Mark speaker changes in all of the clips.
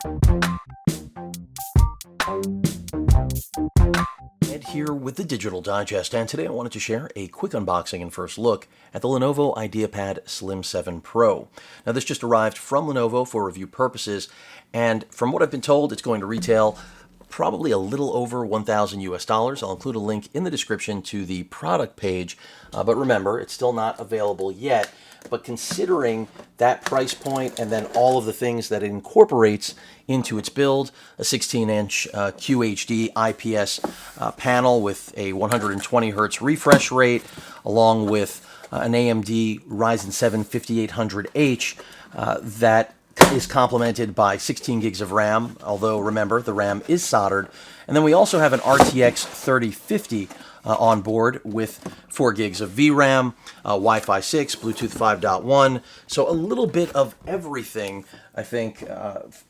Speaker 1: Ed here with the Digital Digest, and today I wanted to share a quick unboxing and first look at the Lenovo IdeaPad Slim 7 Pro. Now, this just arrived from Lenovo for review purposes, and from what I've been told, it's going to retail probably a little over 1,000 US dollars. I'll include a link in the description to the product page, but remember, it's still not available yet. But considering that price point and then all of the things that it incorporates into its build, a 16-inch QHD IPS panel with a 120 hertz refresh rate, along with an AMD Ryzen 7 5800H that is complemented by 16 gigs of RAM, although remember, the RAM is soldered. And then we also have an RTX 3050 on board with 4 gigs of VRAM, Wi-Fi 6, Bluetooth 5.1. So a little bit of everything, I think,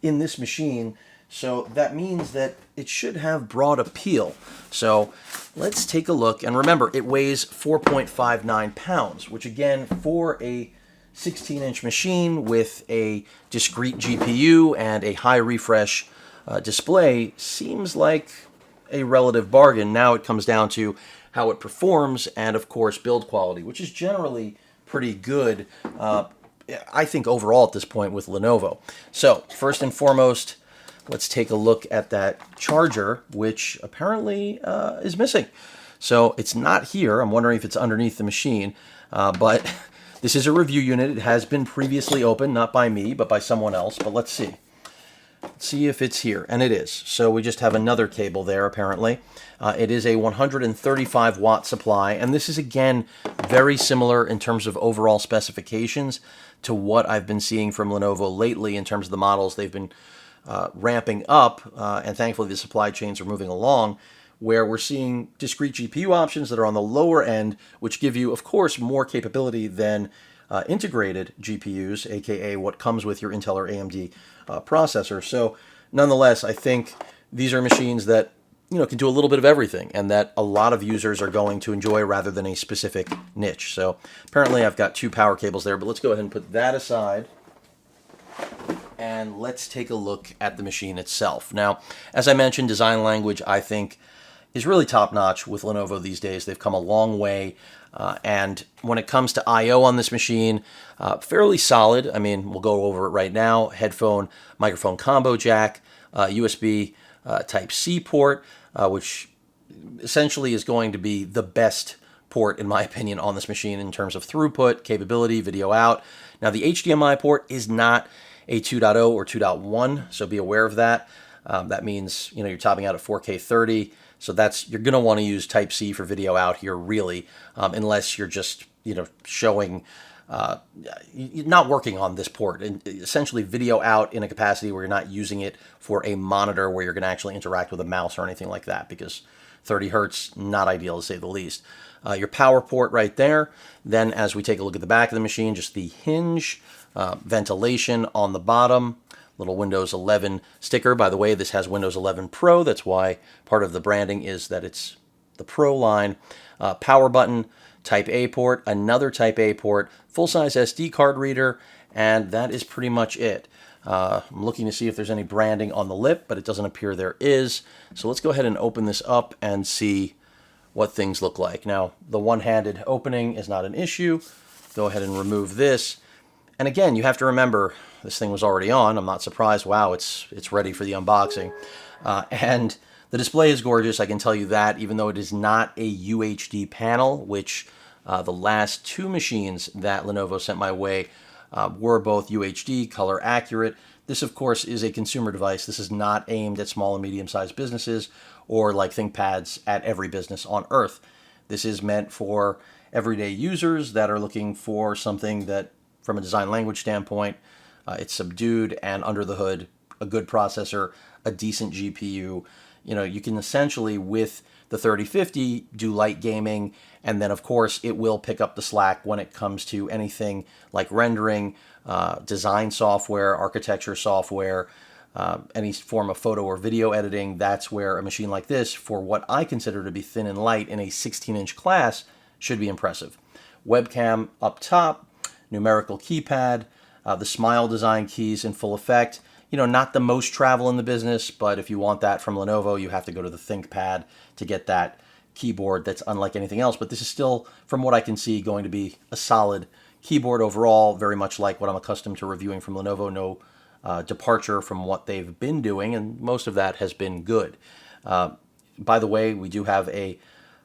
Speaker 1: in this machine. So that means that it should have broad appeal. So let's take a look. And remember, it weighs 4.59 pounds, which again, for a 16-inch machine with a discrete GPU and a high refresh display seems like a relative bargain. Now it comes down to how it performs and, of course, build quality, which is generally pretty good, I think, overall at this point with Lenovo. So first and foremost, let's take a look at that charger, which apparently is missing. So it's not here. I'm wondering if it's underneath the machine, but this is a review unit. It has been previously opened, not by me, but by someone else. But let's see. Let's see if it's here. And it is. So we just have another cable there, apparently. It is a 135 watt supply. And this is, again, very similar in terms of overall specifications to what I've been seeing from Lenovo lately in terms of the models they've been ramping up. And thankfully, the supply chains are moving along, where we're seeing discrete GPU options that are on the lower end, which give you, of course, more capability than integrated GPUs, aka what comes with your Intel or AMD processor. So nonetheless, I think these are machines that can do a little bit of everything and that a lot of users are going to enjoy rather than a specific niche. So apparently I've got 2 power cables there, but let's go ahead and put that aside. And let's take a look at the machine itself. Now, as I mentioned, design language, I think, is really top-notch with Lenovo these days. They've come a long way. And when it comes to I/O on this machine, fairly solid. I mean, we'll go over it right now. Headphone, microphone combo jack, USB Type-C port, which essentially is going to be the best port, in my opinion, on this machine in terms of throughput, capability, video out. Now, the HDMI port is not a 2.0 or 2.1, so be aware of that. That means you're topping out at 4K 30. So you're going to want to use Type-C for video out here, really, unless you're just, showing, not working on this port. And essentially video out in a capacity where you're not using it for a monitor where you're going to actually interact with a mouse or anything like that, because 30 hertz, not ideal to say the least. Your power port right there. Then as we take a look at the back of the machine, just the hinge, ventilation on the bottom. Little Windows 11 sticker. By the way, this has Windows 11 Pro. That's why part of the branding is that it's the Pro line. Power button, Type A port, another Type A port, full-size SD card reader, and that is pretty much it. I'm looking to see if there's any branding on the lip, but it doesn't appear there is. So let's go ahead and open this up and see what things look like. Now, the one-handed opening is not an issue. Go ahead and remove this. And again, you have to remember, this thing was already on. I'm not surprised. Wow, it's ready for the unboxing. And the display is gorgeous, I can tell you that, even though it is not a UHD panel, which the last 2 machines that Lenovo sent my way were both UHD, color accurate. This, of course, is a consumer device. This is not aimed at small and medium-sized businesses or like ThinkPads at every business on Earth. This is meant for everyday users that are looking for something that, from a design language standpoint, it's subdued and under the hood, a good processor, a decent GPU. You can essentially, with the 3050, do light gaming, and then, of course, it will pick up the slack when it comes to anything like rendering, design software, architecture software, any form of photo or video editing. That's where a machine like this, for what I consider to be thin and light in a 16-inch class, should be impressive. Webcam up top, numerical keypad, the smile design keys in full effect. not the most travel in the business, but if you want that from Lenovo, you have to go to the ThinkPad to get that keyboard that's unlike anything else. But this is still, from what I can see, going to be a solid keyboard overall, very much like what I'm accustomed to reviewing from Lenovo. No departure from what they've been doing, and most of that has been good. By the way, we do have a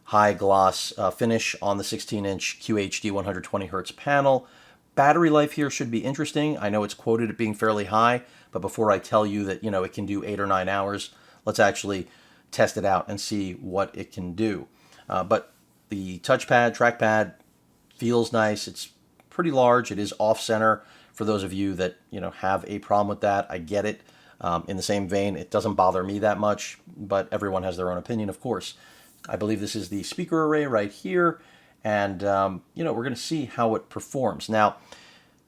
Speaker 1: high gloss finish on the 16-inch QHD 120 Hz panel. Battery life here should be interesting. I know it's quoted at being fairly high, but before I tell you that, it can do 8 or 9 hours, let's actually test it out and see what it can do. But the touchpad, trackpad feels nice. It's pretty large. It is off-center. For those of you that, have a problem with that, I get it. In the same vein, it doesn't bother me that much, but everyone has their own opinion, of course. I believe this is the speaker array right here, and, we're going to see how it performs. Now,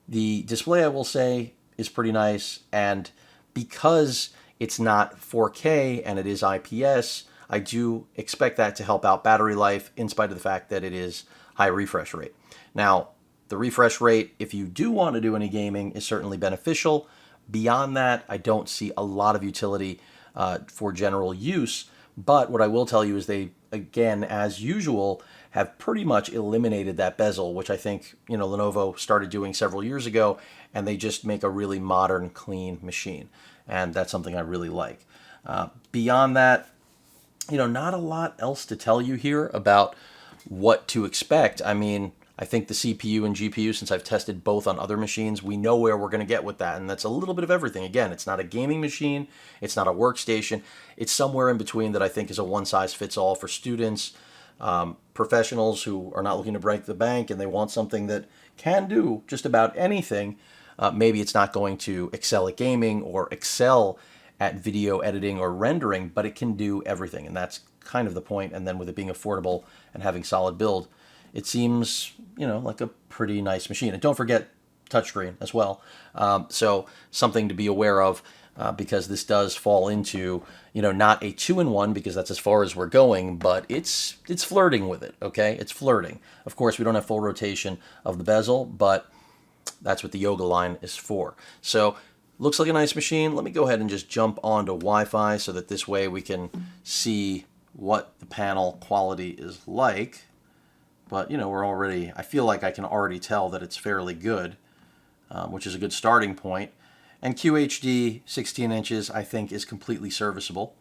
Speaker 1: the display, I will say, is pretty nice, and because it's not 4K and it is IPS, I do expect that to help out battery life in spite of the fact that it is high refresh rate. Now, the refresh rate, if you do want to do any gaming, is certainly beneficial. Beyond that, I don't see a lot of utility for general use, but what I will tell you is they, again, as usual, have pretty much eliminated that bezel, which I think, Lenovo started doing several years ago, and they just make a really modern, clean machine, and that's something I really like. Beyond that, not a lot else to tell you here about what to expect. I mean, I think the CPU and GPU, since I've tested both on other machines, we know where we're going to get with that, and that's a little bit of everything. Again, it's not a gaming machine, it's not a workstation, it's somewhere in between that I think is a one-size-fits-all for students, professionals who are not looking to break the bank and they want something that can do just about anything. Maybe it's not going to excel at gaming or excel at video editing or rendering, but it can do everything, and that's kind of the point. And then with it being affordable and having solid build, it seems, like a pretty nice machine. And don't forget touchscreen as well. So something to be aware of because this does fall into, not a 2-in-1 because that's as far as we're going, but it's flirting with it, okay? It's flirting. Of course, we don't have full rotation of the bezel, but that's what the Yoga line is for. So looks like a nice machine. Let me go ahead and just jump onto Wi-Fi so that this way we can see what the panel quality is like. But, I feel like I can already tell that it's fairly good, which is a good starting point. And QHD 16 inches, I think, is completely serviceable.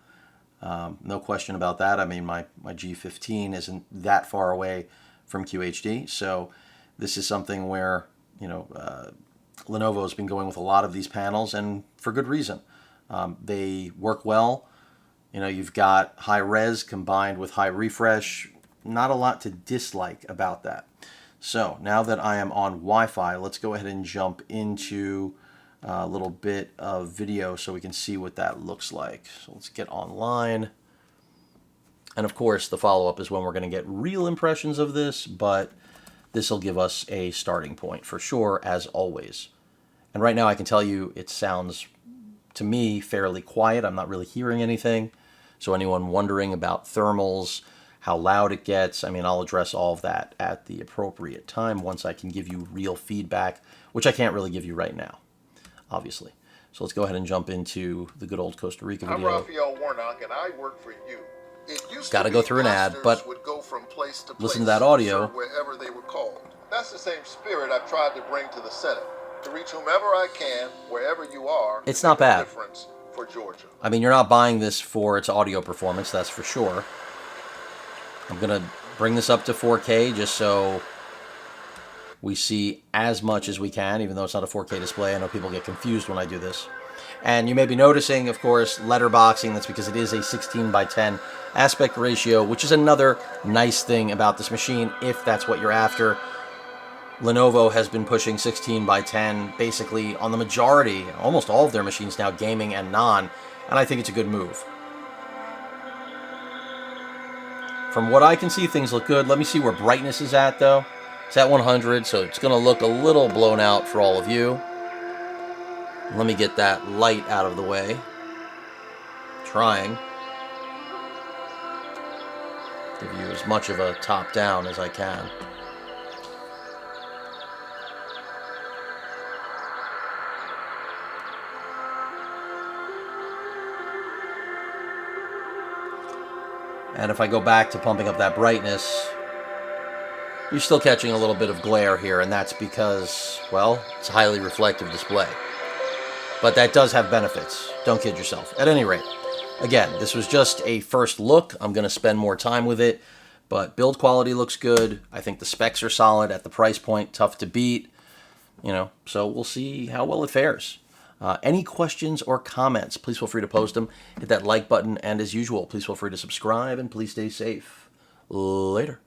Speaker 1: No question about that. I mean, my G15 isn't that far away from QHD. So this is something where, Lenovo has been going with a lot of these panels, and for good reason. They work well. You've got high res combined with high refresh. Not a lot to dislike about that. So now that I am on Wi-Fi, let's go ahead and jump into a little bit of video so we can see what that looks like. So let's get online. And of course, the follow-up is when we're going to get real impressions of this, but this will give us a starting point for sure, as always. And right now I can tell you it sounds, to me, fairly quiet. I'm not really hearing anything. So anyone wondering about thermals, how loud it gets, I mean, I'll address all of that at the appropriate time once I can give you real feedback, which I can't really give you right now, obviously. So let's go ahead and jump into the good old Costa Rica video.
Speaker 2: I'm Raphael Warnock, and I work for you.
Speaker 1: Got to go through an ad, but
Speaker 2: would go from place to
Speaker 1: listen to that audio.
Speaker 2: Wherever they were called. That's the same spirit I've tried to bring to the Senate, to reach whomever I can, wherever you are.
Speaker 1: It's not bad.
Speaker 2: Difference for Georgia.
Speaker 1: I mean, you're not buying this for its audio performance, that's for sure. I'm going to bring this up to 4K just so we see as much as we can, even though it's not a 4K display. I know people get confused when I do this. And you may be noticing, of course, letterboxing. That's because it is a 16:10 aspect ratio, which is another nice thing about this machine, if that's what you're after. Lenovo has been pushing 16:10 basically on the majority, almost all of their machines now, gaming and non, and I think it's a good move. From what I can see, things look good. Let me see where brightness is at, though. It's at 100, so it's going to look a little blown out for all of you. Let me get that light out of the way. Trying. Give you as much of a top-down as I can. And if I go back to pumping up that brightness, you're still catching a little bit of glare here, and that's because, well, it's a highly reflective display. But that does have benefits. Don't kid yourself. At any rate, again, this was just a first look. I'm going to spend more time with it, but build quality looks good. I think the specs are solid at the price point, tough to beat. So we'll see how well it fares. Any questions or comments, please feel free to post them. Hit that like button, and as usual, please feel free to subscribe, and please stay safe. Later.